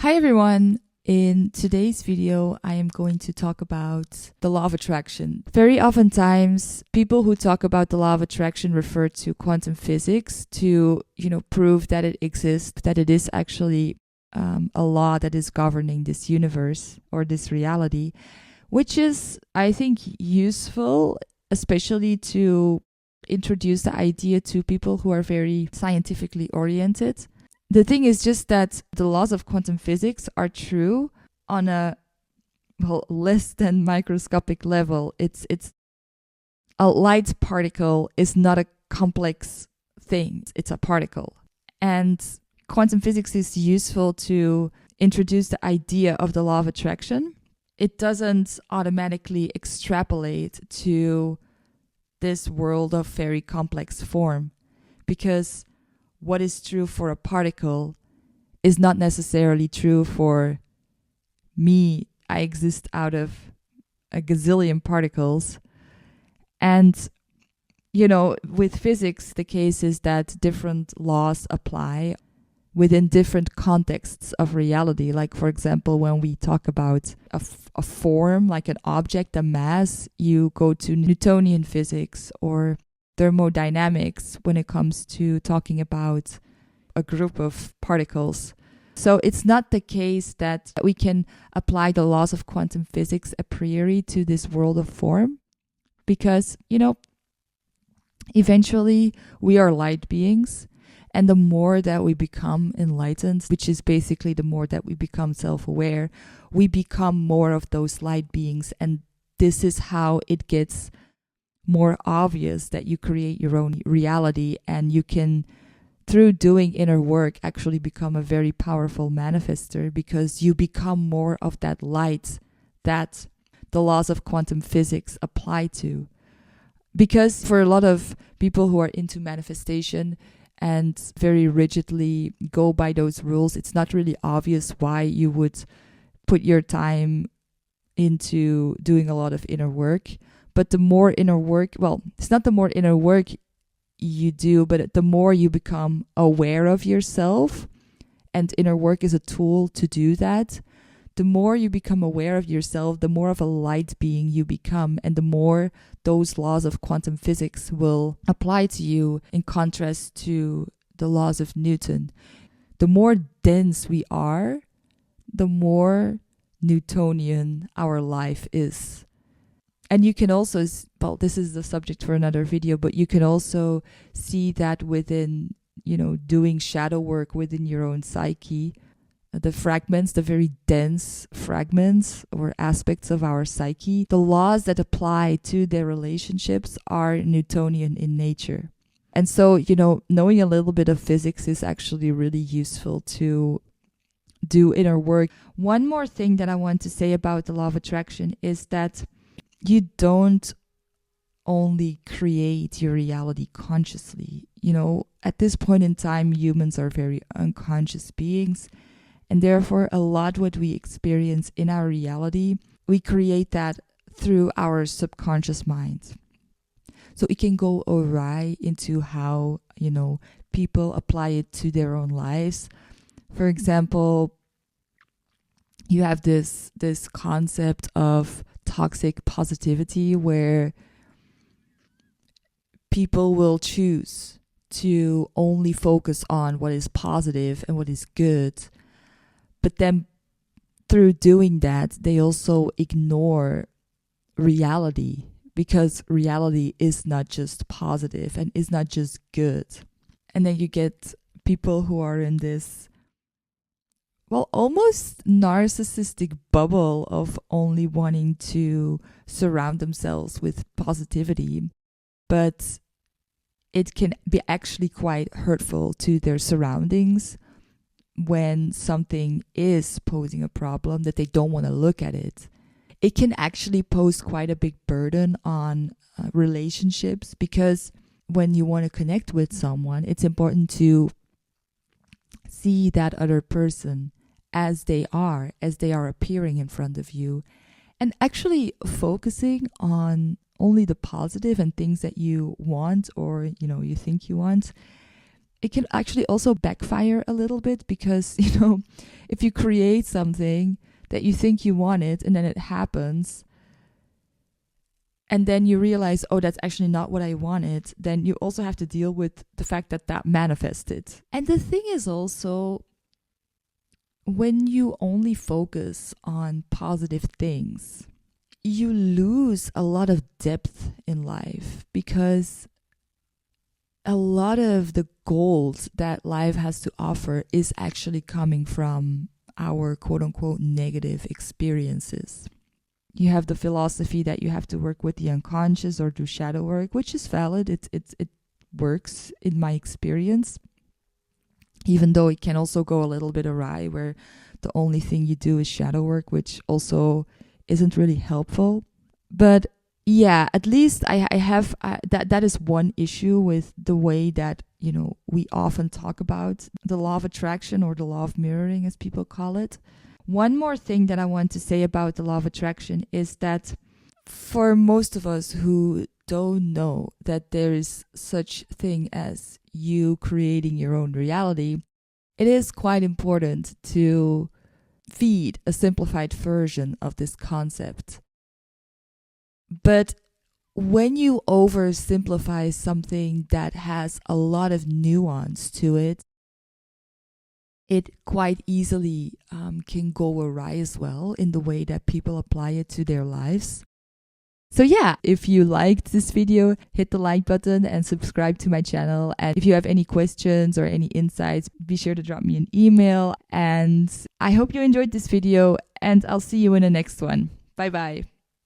Hi everyone! In today's video, I am going to talk about the law of attraction. Very oftentimes, people who talk about the law of attraction refer to quantum physics to, prove that it exists, that it is actually a law that is governing this universe or this reality, which is, I think, useful, especially to introduce the idea to people who are very scientifically oriented. The thing is just that the laws of quantum physics are true on a less than microscopic level. It's a light particle is not a complex thing. It's a particle. And quantum physics is useful to introduce the idea of the law of attraction. It doesn't automatically extrapolate to this world of very complex form, because what is true for a particle is not necessarily true for me. I exist out of a gazillion particles. And, with physics, the case is that different laws apply within different contexts of reality. Like, for example, when we talk about a form, like an object, a mass, you go to Newtonian physics or thermodynamics when it comes to talking about a group of particles. So it's not the case that we can apply the laws of quantum physics a priori to this world of form, because, eventually we are light beings, and the more that we become enlightened, which is basically the more that we become self-aware, we become more of those light beings, and this is how it gets more obvious that you create your own reality, and you can, through doing inner work, actually become a very powerful manifester, because you become more of that light that the laws of quantum physics apply to. Because for a lot of people who are into manifestation and very rigidly go by those rules, it's not really obvious why you would put your time into doing a lot of inner work. But the more inner work, it's not the more inner work you do, but the more you become aware of yourself, and inner work is a tool to do that. The more you become aware of yourself, the more of a light being you become, and the more those laws of quantum physics will apply to you, in contrast to the laws of Newton. The more dense we are, the more Newtonian our life is. And you can also, this is the subject for another video, but you can also see that within, doing shadow work within your own psyche, the fragments, the very dense fragments or aspects of our psyche, the laws that apply to their relationships are Newtonian in nature. And so, knowing a little bit of physics is actually really useful to do inner work. One more thing that I want to say about the law of attraction is that you don't only create your reality consciously. At this point in time, humans are very unconscious beings, and therefore a lot what we experience in our reality, we create that through our subconscious mind. So it can go awry into how, people apply it to their own lives. For example, you have this concept of toxic positivity, where people will choose to only focus on what is positive and what is good, but then through doing that they also ignore reality, because reality is not just positive and is not just good. And then you get people who are in this almost narcissistic bubble of only wanting to surround themselves with positivity, but it can be actually quite hurtful to their surroundings when something is posing a problem that they don't want to look at it. It can actually pose quite a big burden on relationships, because when you want to connect with someone, it's important to see that other person as they are appearing in front of you, and actually focusing on only the positive and things that you want, or you think you want, it can actually also backfire a little bit because, you know, if you create something that you think you want it and then it happens and then you realize, oh, that's actually not what I wanted, then you also have to deal with the fact that that manifested. And the thing is also, when you only focus on positive things, you lose a lot of depth in life because a lot of the gold that life has to offer is actually coming from our quote unquote negative experiences. You have the philosophy that you have to work with the unconscious or do shadow work, which is valid. It works in my experience, even though it can also go a little bit awry where the only thing you do is shadow work, which also isn't really helpful. But yeah, at least I have that is one issue with the way that, you know, we often talk about the law of attraction, or the law of mirroring as people call it. One more thing that I want to say about the law of attraction is that for most of us who don't know that there is such thing as you creating your own reality, it is quite important to feed a simplified version of this concept. But when you oversimplify something that has a lot of nuance to it, it quite easily can go awry as well in the way that people apply it to their lives. So yeah, if you liked this video, hit the like button and subscribe to my channel. And if you have any questions or any insights, be sure to drop me an email. And I hope you enjoyed this video, and I'll see you in the next one. Bye bye.